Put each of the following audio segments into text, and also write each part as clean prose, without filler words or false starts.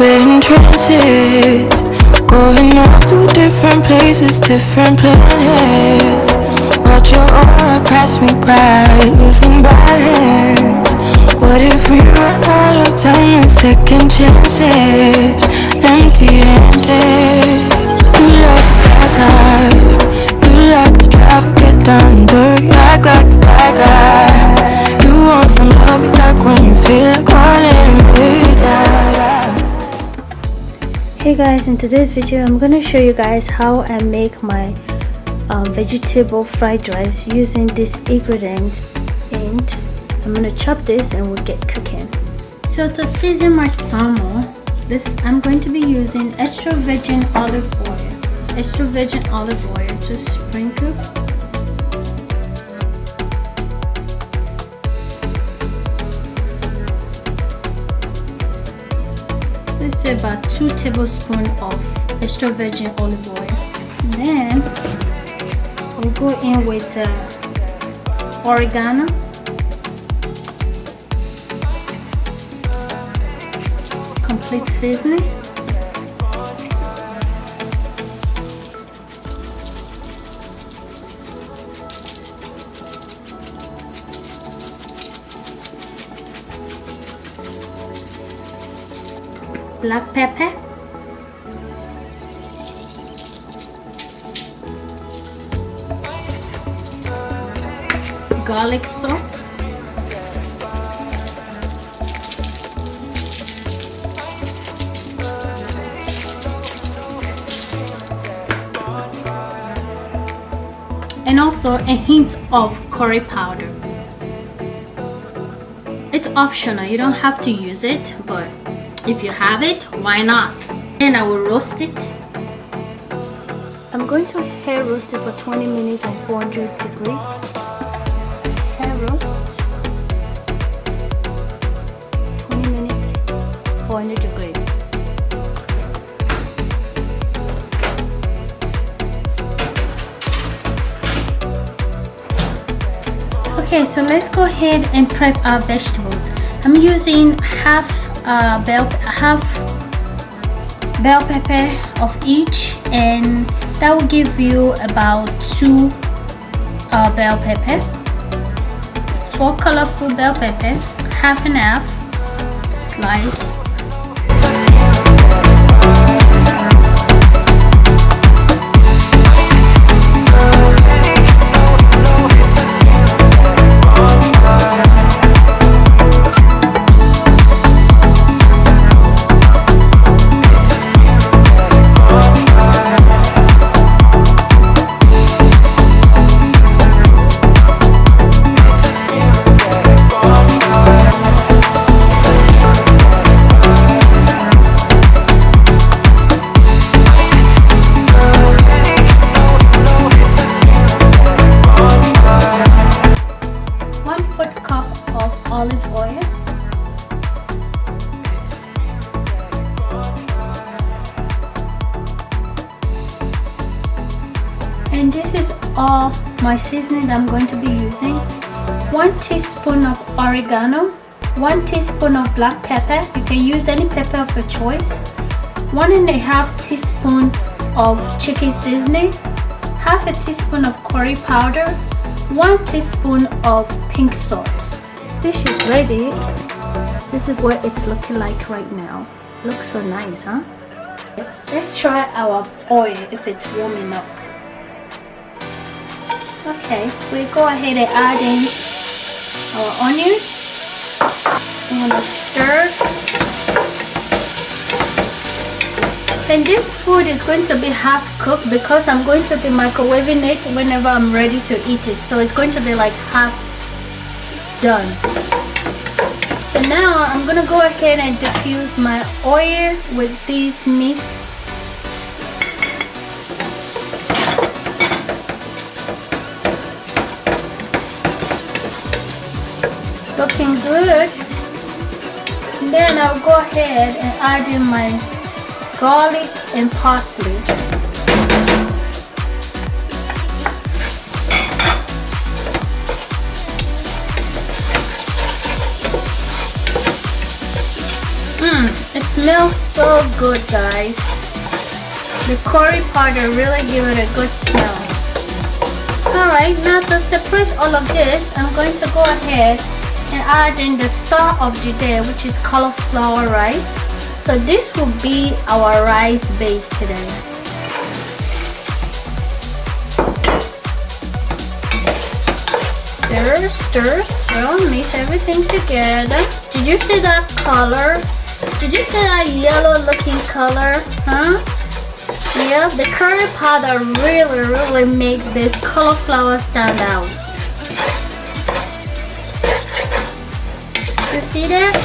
we're in trances, going off to different places, different planets. Watch your aura pass me by, losing balance. What if we run out of time and second chances? Empty-handed. You like the fast life, you like to drive, get down and dirty, act like the bad guy. You want some love, like when you feel like calling midnight. Hey guys, in today's video I'm gonna show you guys how I make my vegetable fried rice using these ingredients, and I'm gonna chop this and we'll get cooking. So to season my salmon, I'm going to be using extra virgin olive oil to sprinkle. This is about 2 tablespoons of extra virgin olive oil. Then we'll go in with oregano, complete seasoning, black pepper, garlic salt, and also a hint of curry powder. It's optional, you don't have to use it, but if you have it, why not? Then I will roast it. I'm going to hair roast it for 20 minutes on 400 degrees. Hair roast 20 minutes 400 degrees. Okay, so let's go ahead and prep our vegetables. I'm using half bell pepper of each, and that will give you about 2 bell pepper, 4 colorful bell pepper, half and half slice. Olive oil, and this is all my seasoning that I'm going to be using. 1 teaspoon of oregano, 1 teaspoon of black pepper, you can use any pepper of your choice, 1.5 teaspoon of chicken seasoning, half a teaspoon of curry powder, 1 teaspoon of pink salt. Dish is ready. This is what it's looking like right now. Looks so nice, huh? Let's try our oil if it's warm enough. Okay, we go ahead and add in our onion. I'm gonna stir. And this food is going to be half cooked because I'm going to be microwaving it whenever I'm ready to eat it. So it's going to be like half done. So now I'm gonna go ahead and diffuse my oil with this mix. Looking good. And then I'll go ahead and add in my garlic and parsley. It smells so good, guys. The curry powder really give it a good smell. Alright, now to separate all of this, I'm going to go ahead and add in the star of the day, which is cauliflower rice. So this will be our rice base today. Stir, stir, stir, mix everything together. Did you see that color? Did you see that yellow looking color? Huh? Yeah, the curry powder really make this cauliflower stand out. You see that?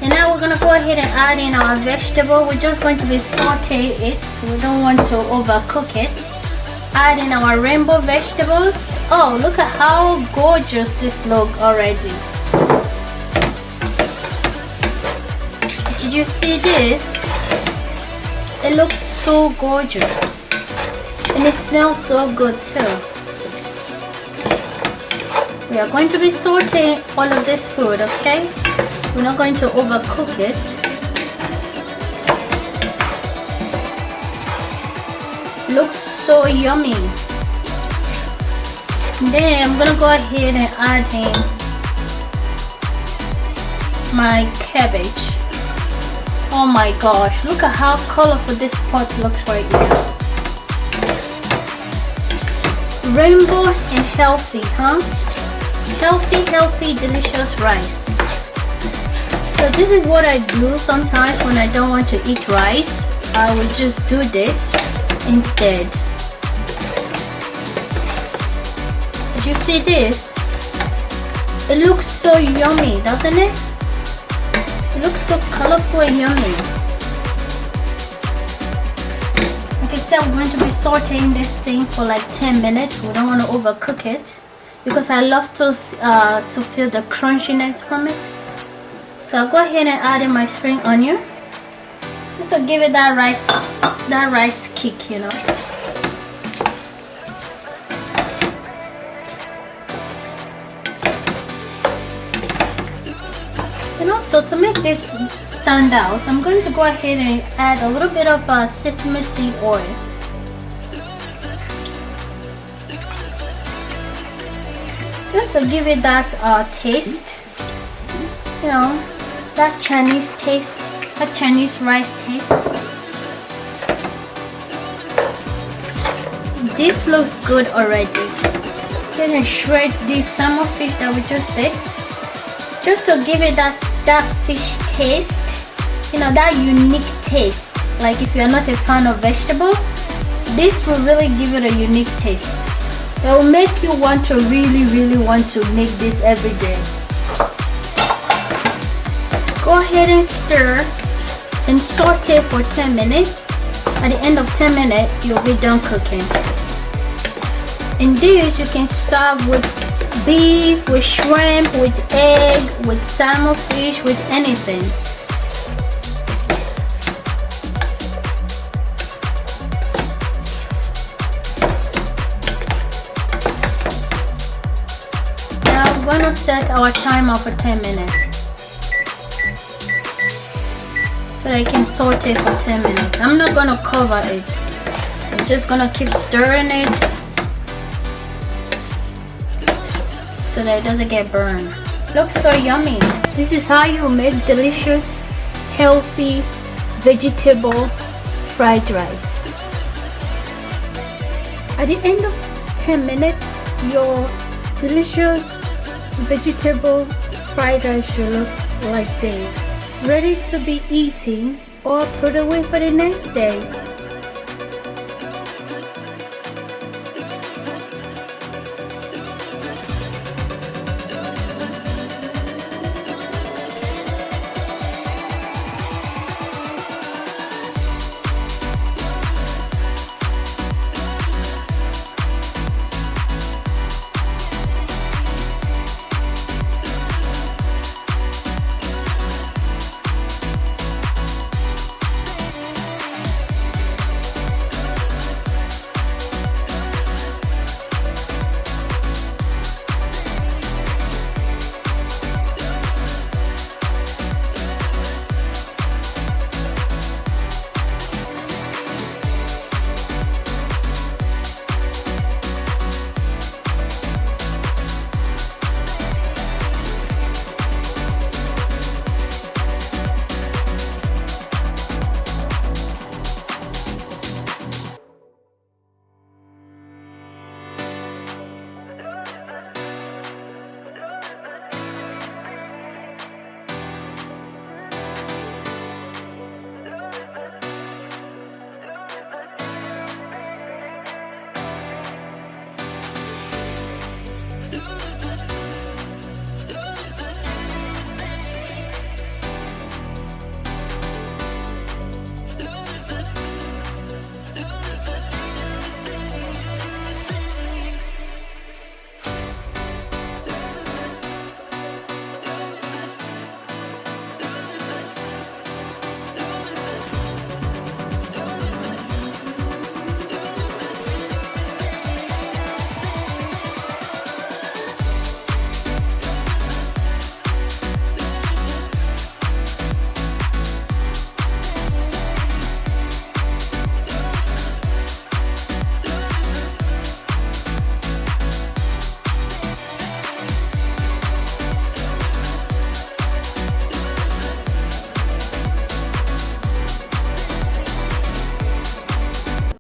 And now we're gonna go ahead and add in our vegetable. We're just going to be saute it. We don't want to overcook it. Add in our rainbow vegetables. Oh, look at how gorgeous this looks already. Did you see this? It looks so gorgeous. And it smells so good too. We are going to be sauteing all of this food, okay? We're not going to overcook it. Looks so yummy. Then I'm gonna go ahead and add in my cabbage. Oh my gosh, look at how colorful this pot looks right now. Rainbow and healthy, huh? Healthy, delicious rice. So this is what I do sometimes when I don't want to eat rice. I will just do this instead. Did you see this? It looks so yummy, doesn't it? It looks so colorful and yummy. Like I said, we're going to be sauteing this thing for like 10 minutes. We don't want to overcook it because I love to feel the crunchiness from it. So I'll go ahead and add in my spring onion just to give it that rice kick, you know. And also to make this stand out, I'm going to go ahead and add a little bit of sesame seed oil. Just to give it that taste, you know, that Chinese taste, that Chinese rice taste. This looks good already. Gonna shred this salmon fish that we just did, just to give it that fish taste, you know, that unique taste. Like if you're not a fan of vegetable, this will really give it a unique taste. It will make you want to really want to make this every day. Go ahead and stir and saute for 10 minutes. At the end of 10 minutes, you'll be done cooking. And this you can serve with beef, with shrimp, with egg, with salmon fish, with anything. Now I'm gonna set our timer for 10 minutes. So I can saute for 10 minutes. I'm not gonna cover it. I'm just gonna keep stirring it so that it doesn't get burned. Looks so yummy. This is how you make delicious, healthy, vegetable fried rice. At the end of 10 minutes, your delicious vegetable fried rice should look like this. Ready to be eaten or put away for the next day.